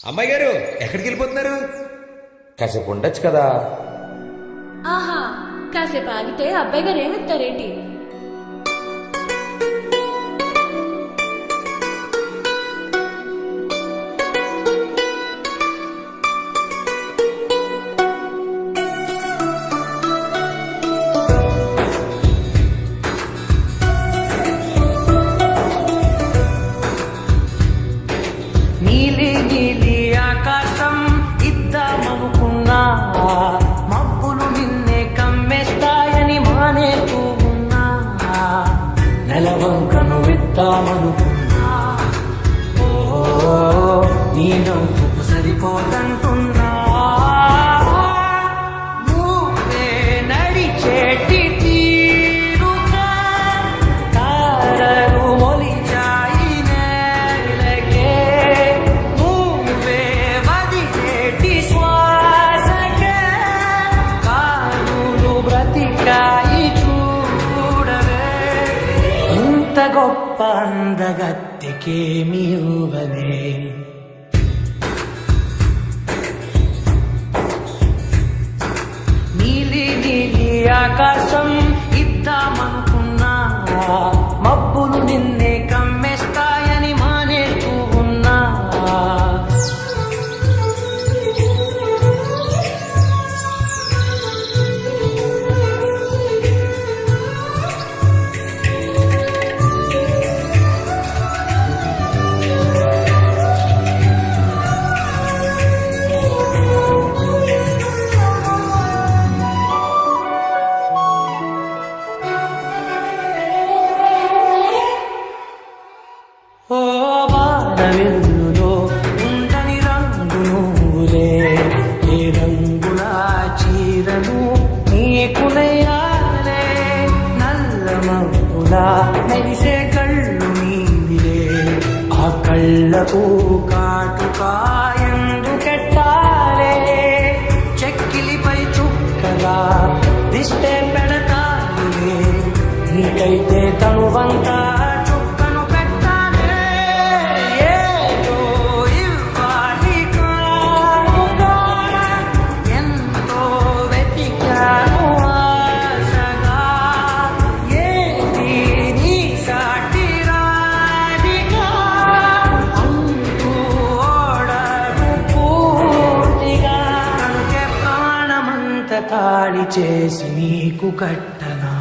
అమ్మాయి గారు ఎక్కడికి వెళ్ళిపోతున్నారు? కాసేపు ఉండొచ్చు కదా. ఆహా, కాసేపు ఆగితే అబ్బాయి గారు ఏమిస్తారేంటి? నీలి నీలి ఆకాశం ఇద్దామనుకున్నా, మబ్బులు నిన్నే కమ్మేస్తాయని మానేస్తూ ఉన్నా. నెలవంకను విద్దామనుకున్నా, ఓ నీ నవ్వుకు సరిపోదంటున్నా. నువ్వే నడిచేటి తీరుగా తారలు మొలిచాయి నేలకే. నువ్వే వదిలేటి శ్వాసకే కానులు బ్రతికాయి చూడవే. ఇంత గొప్ప అందగత్తెకేమి ఇవ్వలే. నీలి నీలి ఆకాశం ఇద్దామనుకున్నా, మబ్బులు నిన్నే కమ్మేస్తాయని మానేస్తూ ఉన్నా. ఓ వానవిల్లులో ఉండని రంగు నువ్వులే. ఏ రంగుల చీరను నీకు నెయ్యాలే. నల్ల మబ్బులా మెరిసే కళ్ళు నీవిలే. ఆ కళ్ళకు కాటుకా ఎందుకెట్టాలే. చెక్కిలిపై చుక్కగా దిష్టే పెడతానులే. నీకైతే తనువంతా చుక్కను పెట్టాలే. ఏదో ఇవ్వాలి కానుగా, ఎంతో వెతికాను ఆశగా. ఏది నీ సాటి రాధిగా అంటూ ఓడను పూర్తిగా. కనుకే ప్రాణమంత తాడి చేసి నీకు కట్టనా.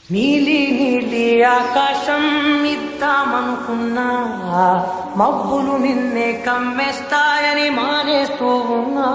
నీలి నీలి ఆకాశం ఇద్దామనుకున్నా, మబ్బులు నిన్నే కమ్మేస్తాయని మానేస్తూ ఉన్నా.